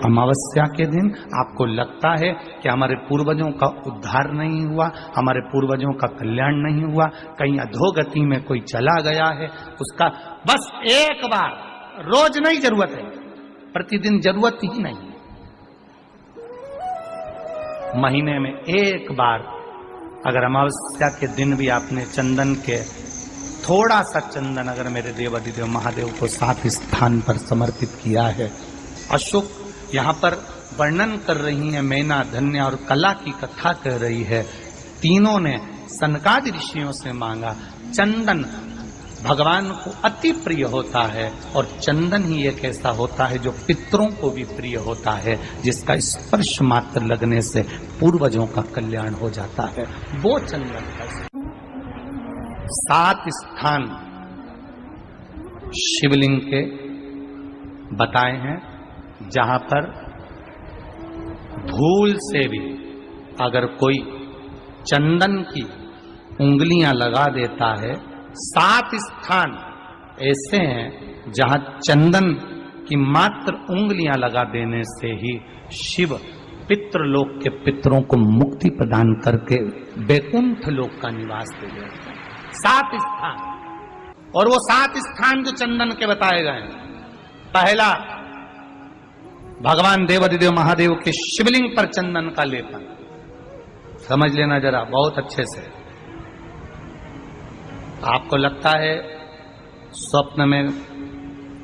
अमावस्या के दिन आपको लगता है कि हमारे पूर्वजों का उद्धार नहीं हुआ, हमारे पूर्वजों का कल्याण नहीं हुआ, कहीं अधोगति में कोई चला गया है, उसका बस एक बार, रोज नहीं जरूरत है, प्रतिदिन जरूरत ही नहीं, महीने में एक बार अगर अमावस्या के दिन भी आपने चंदन के थोड़ा सा चंदन अगर मेरे देवाधिदेव महादेव को 7 स्थान पर समर्पित किया है। अशोक यहाँ पर वर्णन कर रही है, मैना, धन्य और कला की कथा कह रही है। तीनों ने सनकादि ऋषियों से मांगा। चंदन भगवान को अति प्रिय होता है और चंदन ही एक ऐसा होता है जो पितरों को भी प्रिय होता है, जिसका स्पर्श मात्र लगने से पूर्वजों का कल्याण हो जाता है। वो चंदन का 7 स्थान शिवलिंग के बताए हैं, जहां पर भूल से भी अगर कोई चंदन की उंगलियां लगा देता है, 7 स्थान ऐसे हैं जहां चंदन की मात्र उंगलियां लगा देने से ही शिव पितृलोक के पितरों को मुक्ति प्रदान करके वैकुंठ लोक का निवास दे देते हैं। 7 स्थान, और वो 7 स्थान जो चंदन के बताए गए हैं। पहला, भगवान देवाधिदेव महादेव के शिवलिंग पर चंदन का लेपन। समझ लेना जरा बहुत अच्छे से। आपको लगता है स्वप्न में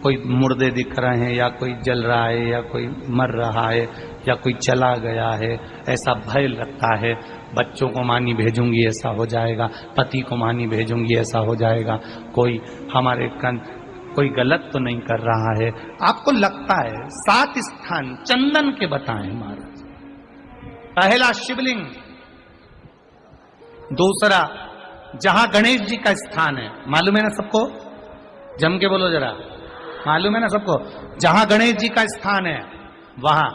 कोई मुर्दे दिख रहे हैं, या कोई जल रहा है, या कोई मर रहा है, या कोई चला गया है, ऐसा भय लगता है। बच्चों को मानी भेजूंगी ऐसा हो जाएगा, पति को मानी भेजूंगी ऐसा हो जाएगा, कोई हमारे कोई गलत तो नहीं कर रहा है, आपको लगता है। 7 स्थान चंदन के बताएं महाराज। पहला शिवलिंग, दूसरा जहां गणेश जी का स्थान है, मालूम है ना सबको, जम के बोलो जरा, मालूम है ना सबको, जहां गणेश जी का स्थान है वहां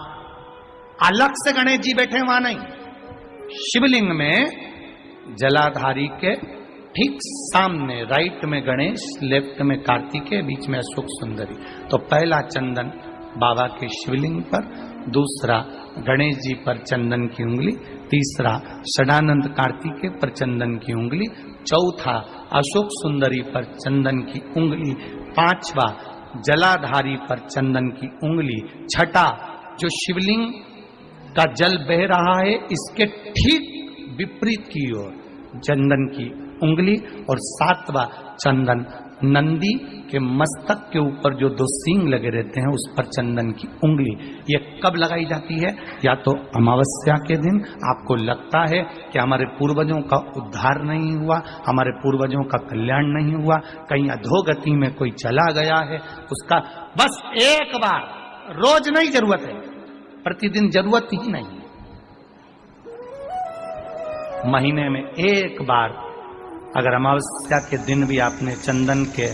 अलग से गणेश जी बैठे, वहां नहीं। शिवलिंग में जलाधारी के ठीक सामने राइट में गणेश, लेफ्ट में कार्तिकेय, बीच में अशोक सुंदरी। तो पहला चंदन बाबा के शिवलिंग पर, दूसरा गणेश जी पर चंदन की उंगली, तीसरा षडानंद कार्तिकेय पर चंदन की उंगली, चौथा अशोक सुंदरी पर चंदन की उंगली, पांचवा जलाधारी पर चंदन की उंगली, छठा जो शिवलिंग का जल बह रहा है इसके ठीक विपरीत की ओर चंदन की उंगली, और 7वां चंदन नंदी के मस्तक के ऊपर जो 2 सींग लगे रहते हैं उस पर चंदन की उंगली। ये कब लगाई जाती है? या तो अमावस्या के दिन आपको लगता है कि हमारे पूर्वजों का उद्धार नहीं हुआ, हमारे पूर्वजों का कल्याण नहीं हुआ, कहीं अधोगति में कोई चला गया है, उसका बस एक बार, रोज नहीं जरूरत है, प्रतिदिन जरूरत ही नहीं, महीने में एक बार अगर अमावस्या के दिन भी आपने चंदन के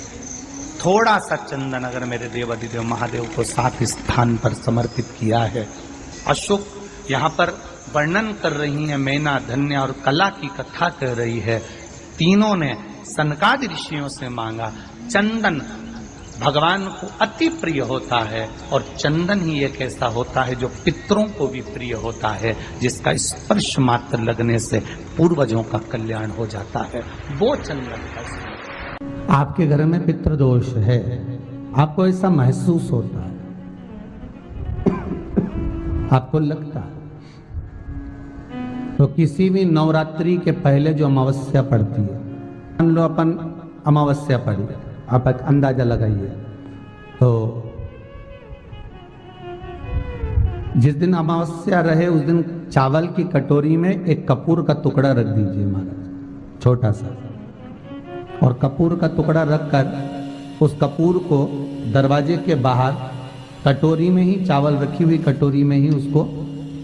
थोड़ा सा चंदन अगर मेरे देवाधिदेव महादेव को 7 स्थान पर समर्पित किया है। अशोक यहाँ पर वर्णन कर रही है, मैना, धन्य और कला की कथा कह रही है। तीनों ने सनकादि ऋषियों से मांगा। चंदन भगवान को अति प्रिय होता है और चंदन ही एक ऐसा होता है जो पितरों को भी प्रिय होता है, जिसका स्पर्श मात्र लगने से पूर्वजों का कल्याण हो जाता है। वो चंदन का। आपके घर में पितृदोष है, आपको ऐसा महसूस होता है, आपको लगता है, तो किसी भी नवरात्रि के पहले जो अमावस्या पड़ती है, मान लो अपन अमावस्या पड़ी, आप एक अंदाजा लगाइए, तो जिस दिन अमावस्या रहे उस दिन चावल की कटोरी में एक कपूर का टुकड़ा रख दीजिए महाराज, छोटा सा, और कपूर का टुकड़ा रखकर उस कपूर को दरवाजे के बाहर कटोरी में ही, चावल रखी हुई कटोरी में ही उसको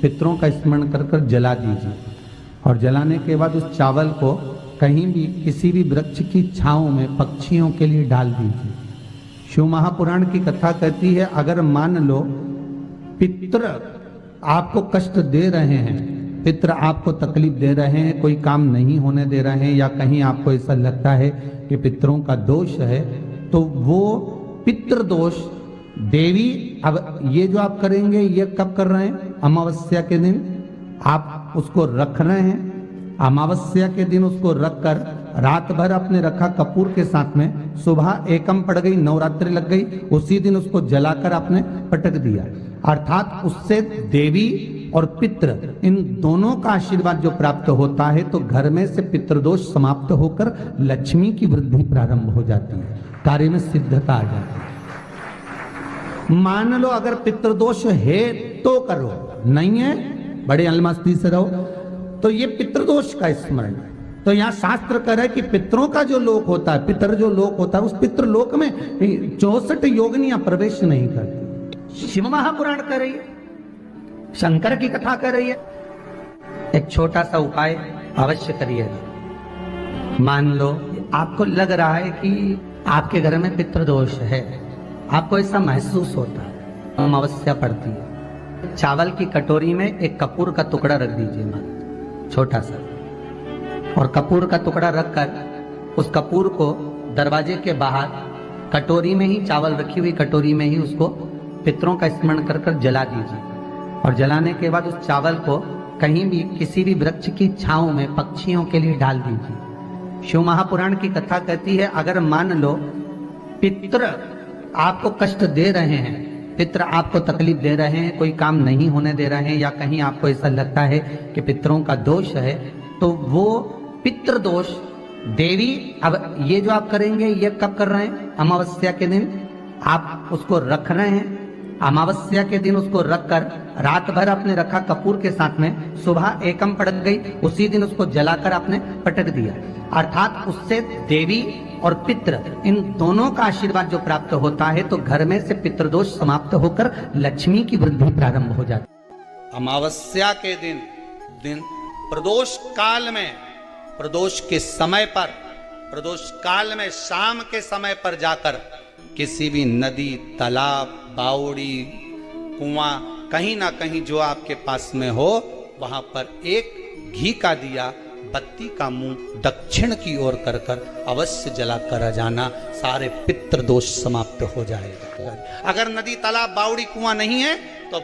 पितरों का स्मरण कर कर जला दीजिए। और जलाने के बाद उस चावल को कहीं भी किसी भी वृक्ष की छांव में पक्षियों के लिए डाल दीजिए। शिव महापुराण की कथा कहती है, अगर मान लो पितृ आपको कष्ट दे रहे हैं, पितृ आपको तकलीफ दे रहे हैं, कोई काम नहीं होने दे रहे हैं, या कहीं आपको ऐसा लगता है कि पितरों का दोष है, तो वो पितृ दोष देवी अब ये जो आप करेंगे ये कब कर रहे हैं? अमावस्या के दिन आप उसको रख रहे हैं। अमावस्या के दिन उसको रखकर रात भर आपने रखा कपूर के साथ में, सुबह एकम पड़ गई, नवरात्रि लग गई, उसी दिन उसको जलाकर आपने पटक दिया। अर्थात उससे देवी और पितृ इन दोनों का आशीर्वाद जो प्राप्त होता है, तो घर में से पितृदोष समाप्त होकर लक्ष्मी की वृद्धि प्रारंभ हो जाती है, कार्य में सिद्धता आ जाती है। मान लो अगर पितृदोष है तो करो, नहीं है बड़े अलमस्ती से रहो। तो ये पितृदोष का स्मरण। तो यहाँ शास्त्र कह रहा है कि पितरों का जो लोक होता है, पितर जो लोक होता है, उस पितृलोक में 64 योगिनियां प्रवेश नहीं करती। शिव महापुराण कर रही है, शंकर की कथा कर रही है। एक छोटा सा उपाय अवश्य करिएगा। मान लो आपको लग रहा है कि आपके घर में पितृदोष है, आपको ऐसा महसूस होता है, अमावस्या पड़ती है, चावल की कटोरी में एक कपूर का टुकड़ा रख दीजिए महाराज, छोटा सा, और कपूर का टुकड़ा रखकर उस कपूर को दरवाजे के बाहर कटोरी में ही, चावल रखी हुई कटोरी में ही उसको पितरों का स्मरण कर कर जला दीजिए। और जलाने के बाद उस चावल को कहीं भी किसी भी वृक्ष की छांव में पक्षियों के लिए डाल दीजिए। शिव महापुराण की कथा कहती है, अगर मान लो पितृ आपको कष्ट दे रहे हैं, पितृ आपको तकलीफ दे रहे हैं, कोई काम नहीं होने दे रहे हैं, या कहीं आपको ऐसा लगता है कि पितरों का दोष है, तो वो पितृदोष देवी, अब ये जो आप करेंगे ये कब कर रहे हैं? अमावस्या के दिन आप उसको रख रहे हैं। अमावस्या के दिन उसको रखकर रात भर आपने रखा कपूर के साथ में, सुबह एकम पड़ गई, उसी दिन उसको जलाकर आपने पटक दिया। अर्थात उससे देवी और पितृ इन दोनों का आशीर्वाद जो प्राप्त होता है, तो घर में से पितृदोष समाप्त होकर लक्ष्मी की वृद्धि प्रारंभ हो जाती है। अमावस्या के दिन प्रदोष काल में, प्रदोष के समय पर, प्रदोष काल में शाम के समय पर जाकर किसी भी नदी, तालाब, बावड़ी, कुआं, कहीं ना कहीं जो आपके पास में हो, वहां पर एक घी का दिया, बत्ती का मुंह दक्षिण की ओर कर कर अवश्य जला कर जाना, सारे पितृ दोष समाप्त हो जाएगा। अगर नदी, तालाब, बावड़ी, कुआं नहीं है तो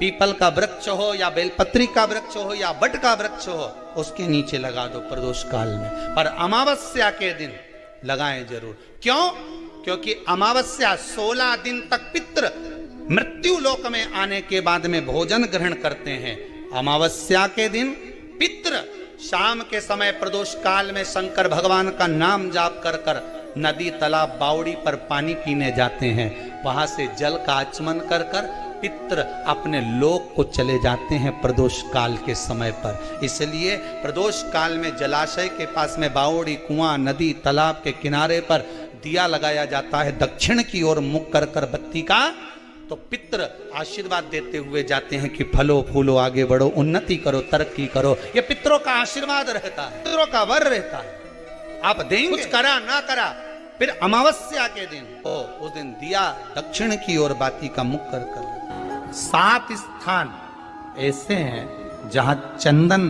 पीपल का वृक्ष हो या बेलपत्री का वृक्ष हो या बट का वृक्ष हो, उसके नीचे लगा दो प्रदोष काल में। पर अमावस्या के दिन लगाएं जरूर। क्यों? क्योंकि अमावस्या 16 दिन तक पितृ मृत्यु लोक में आने के बाद में भोजन ग्रहण करते हैं। अमावस्या के दिन पितृ शाम के समय प्रदोष काल में शंकर भगवान का नाम जाप कर कर नदी, तालाब, बावड़ी पर पानी पीने जाते हैं। वहां से जल का आचमन कर कर पितृ अपने लोक को चले जाते हैं प्रदोष काल के समय पर। इसलिए प्रदोष काल में जलाशय के पास में बावड़ी, कुआं, नदी, तालाब के किनारे पर दिया लगाया जाता है, दक्षिण की ओर मुख कर कर बत्ती का, तो पितृ आशीर्वाद देते हुए जाते हैं कि फलो फूलो, आगे बढ़ो, उन्नति करो, तरक्की करो। ये पितरों का आशीर्वाद रहता है, पितरों का वर रहता है। आप देंगे, कुछ करा ना करा, फिर अमावस्या के दिन उस दिन दिया दक्षिण की ओर बाती का मुख कर कर। 7 स्थान ऐसे हैं जहां चंदन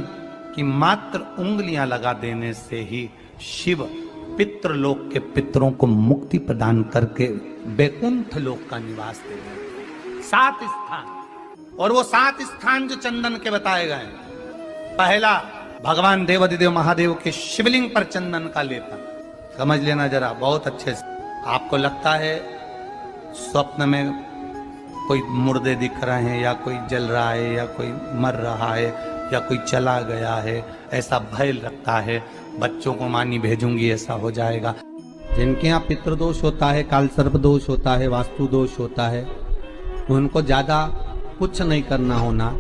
की मात्र उंगलियां लगा देने से ही शिव पितृलोक के पितरों को मुक्ति प्रदान करके बैकुंठ लोक का निवास दे देते। 7 स्थान, और वो 7 स्थान जो चंदन के बताए गए। पहला, भगवान देवाधिदेव महादेव के शिवलिंग पर चंदन का लेपन। समझ लेना जरा बहुत अच्छे से। आपको लगता है स्वप्न में कोई मुर्दे दिख रहे हैं, या कोई जल रहा है, या कोई मर रहा है, या कोई चला गया है, ऐसा भय लगता है, बच्चों को मानी भेजूंगी ऐसा हो जाएगा। जिनके यहाँ पितृदोष होता है, काल सर्प दोष होता है, वास्तु दोष होता है, तो उनको ज्यादा कुछ नहीं करना होना।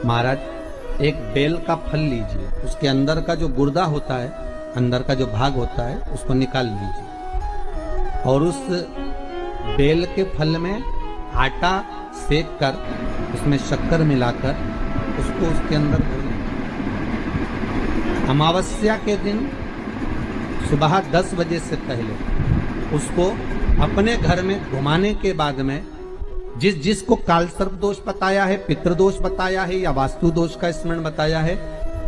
महाराज एक बेल का फल लीजिए, उसके अंदर का जो गुर्दा होता है, अंदर का जो भाग होता है, उसको निकाल लीजिए, और उस बेल के फल में आटा सेक कर उसमें शक्कर मिलाकर उसको उसके अंदर घोलें। अमावस्या के दिन सुबह 10 बजे से पहले उसको अपने घर में घुमाने के बाद में जिसको काल सर्प दोष बताया है, पितृदोष बताया है, या वास्तु दोष का स्मरण बताया है,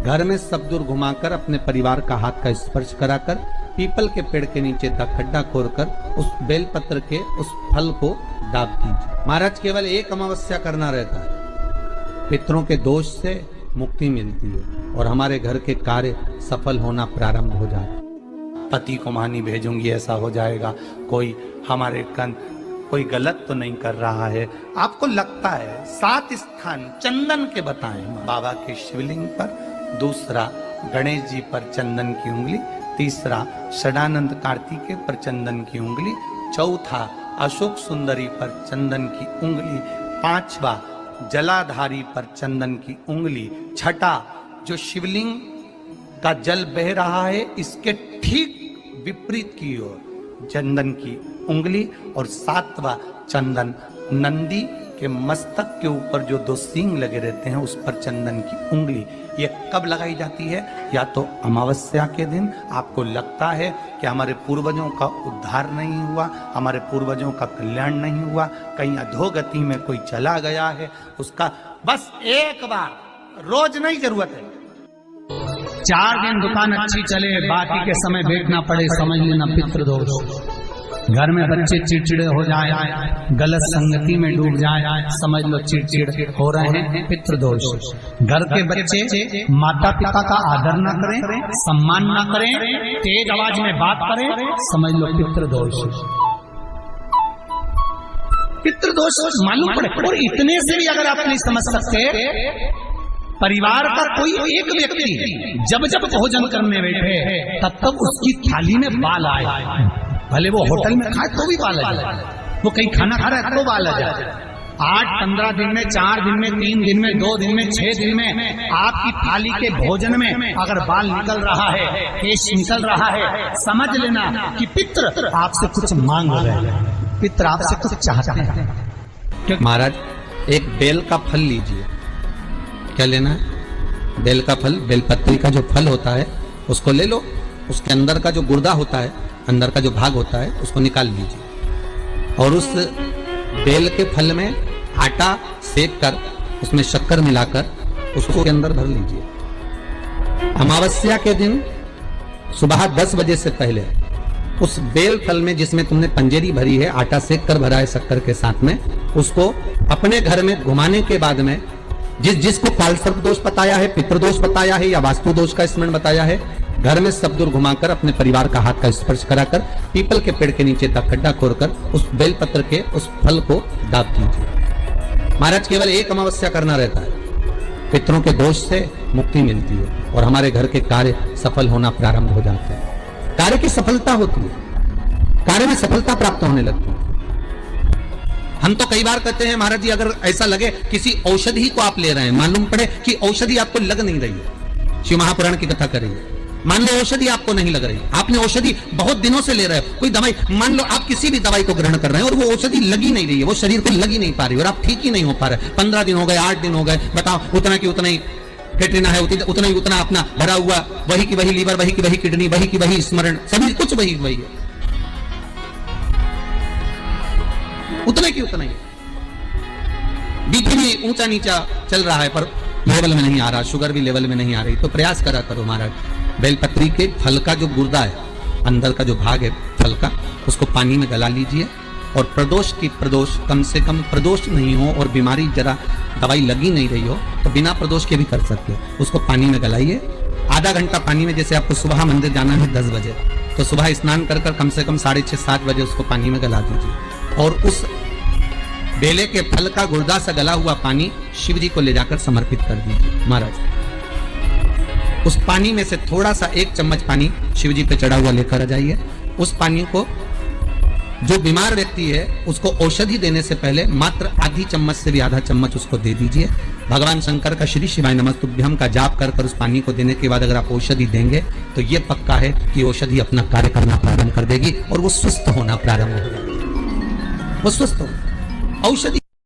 घर में सब दूर घुमाकर अपने परिवार का हाथ का स्पर्श कराकर पीपल के पेड़ के नीचे तक खड्डा खोदकर उस बेलपत्र के उस फल को दाब दीजिए। महाराज केवल एक अमावस्या करना रहता है, पितरों के दोष से मुक्ति मिलती है और हमारे घर के कार्य सफल होना प्रारंभ हो जाता है। पति को मानी भेजूंगी ऐसा हो जाएगा, कोई हमारे कोई गलत तो नहीं कर रहा है। आपको लगता है 7 स्थान चंदन के बताएं, बाबा के शिवलिंग पर, दूसरा गणेश जी पर चंदन की उंगली, तीसरा षडानंद कार्तिकेय पर चंदन की उंगली, चौथा अशोक सुंदरी पर चंदन की उंगली, पांचवा जलाधारी पर चंदन की उंगली, छठा जो शिवलिंग का जल बह रहा है इसके ठीक विपरीत की ओर चंदन की उंगली, और सातवां चंदन नंदी के मस्तक के ऊपर जो 2 सींग लगे रहते हैं उस पर चंदन की उंगली। ये कब लगाई जाती है? या तो अमावस्या के दिन। आपको लगता है कि हमारे पूर्वजों का उद्धार नहीं हुआ, हमारे पूर्वजों का कल्याण नहीं हुआ, कहीं अधोगति में कोई चला गया है, उसका बस एक बार, रोज नहीं जरूरत है, 4 दिन दुकान अच्छी चले, बाकी के समय बैठना पड़े, समझ लेना पितृदोष। घर में बच्चे चिड़चिड़े हो जाए, गलत संगति में डूब जाए, समझ लो चिड़चिड़ हो रहे हैं, पितृदोष। घर के बच्चे माता पिता का आदर ना करें, सम्मान ना करें, तेज आवाज में बात करें, समझ लो पितृदोष। पितृदोष मालूम पड़े। और इतने से भी अगर आप नहीं समझ सकते, परिवार का कोई एक व्यक्ति जब जब भोजन करने बैठे तब तब उसकी थाली में बाल आए, भले वो होटल में खाए तो भी बाल आ जाए, वो कहीं खाना खा रहा है तो बाल आ जाए। 8-15 दिन में, 4 दिन में, 3 दिन में, 2 दिन में, 6 दिन में आपकी थाली के भोजन में अगर बाल निकल रहा है, केश निकल रहा है, समझ लेना कि पितृ आपसे कुछ मांग रहे हैं, पितृ आपसे कुछ चाहते हैं। महाराज एक बेल का फल लीजिए। क्या लेना है? बेल का फल, बेलपत्री का जो फल होता है उसको ले लो, उसके अंदर का जो गुर्दा होता है, अंदर का जो भाग होता है उसको निकाल लीजिए, और उस बेल के फल में आटा सेक कर उसमें शक्कर मिलाकर उसको के अंदर भर लीजिए। अमावस्या के दिन सुबह 10 बजे से पहले उस बेल फल में जिसमें तुमने पंजेरी भरी है, आटा सेक कर भरा है शक्कर के साथ में, उसको अपने घर में घुमाने के बाद में जिसको कालसर्प दोष बताया है, पितृदोष बताया है या वास्तु दोष का स्मरण बताया है, घर में सब दूर घुमाकर अपने परिवार का हाथ का स्पर्श कराकर पीपल के पेड़ के नीचे तक खड्डा खोदकर उस बेलपत्र के उस फल को दाब दीजिए। महाराज केवल एक अमावस्या करना रहता है, पितरों के दोष से मुक्ति मिलती है और हमारे घर के कार्य सफल होना प्रारंभ हो जाते हैं। कार्य की सफलता होती है, कार्य में सफलता प्राप्त होने लगती है। हम तो कई बार कहते हैं महाराज जी, अगर ऐसा लगे किसी औषधि को आप ले रहे हैं, मालूम पड़े कि औषधि आपको लग नहीं रही है, शिव महापुराण की कथा करेंगे, मान लो औषधि आपको नहीं लग रही, आपने औषधि बहुत दिनों से ले रहे हो, कोई दवाई, मान लो आप किसी भी दवाई को ग्रहण कर रहे हैं और वो औषधि लगी नहीं रही है, वो शरीर को लगी नहीं पा रही और आप ठीक ही नहीं हो पा रहे, 15 दिन हो गए, 8 दिन हो गए, बताओ उतना की उतना ही फेटना है, उतना ही उतना अपना भरा हुआ, वही की वही लीवर, वही की वही किडनी, वही की वही स्मरण, सभी कुछ वही है, उतना की उतना ही। बीपी भी ऊंचा नीचा चल रहा है पर लेवल में नहीं आ रहा, शुगर भी लेवल में नहीं आ रही, तो प्रयास करा करो महाराज, बेलपत्री के फल का जो गुर्दा है, अंदर का जो भाग है फल का, उसको पानी में गला लीजिए और प्रदोष कम से कम प्रदोष नहीं हो और बीमारी जरा दवाई लगी नहीं रही हो तो बिना प्रदोष के भी कर सकते हो, उसको पानी में गलाइए। आधा घंटा पानी में, जैसे आपको सुबह मंदिर जाना है 10 बजे, तो सुबह स्नान कर कम से कम 6:30-7 बजे उसको पानी में गला दीजिए और उस बेले के फल का गुर्दा से गला हुआ पानी शिव जी को ले जाकर समर्पित कर दीजिए। महाराज उस पानी में से थोड़ा सा 1 चम्मच पानी शिव जी पे चढ़ा हुआ लेकर आ जाइए। उस पानी को जो बीमार व्यक्ति है उसको औषधि देने से पहले मात्र आधी चम्मच से भी आधा चम्मच उसको दे दीजिए। भगवान शंकर का श्री शिवाय नमस्तुभ्यम का जाप कर उस पानी को देने के बाद अगर आप औषधि देंगे तो ये पक्का है कि औषधि अपना कार्य करना प्रारंभ कर देगी और वो स्वस्थ होना प्रारंभ हो जाएगी, वो स्वस्थ हो औषधि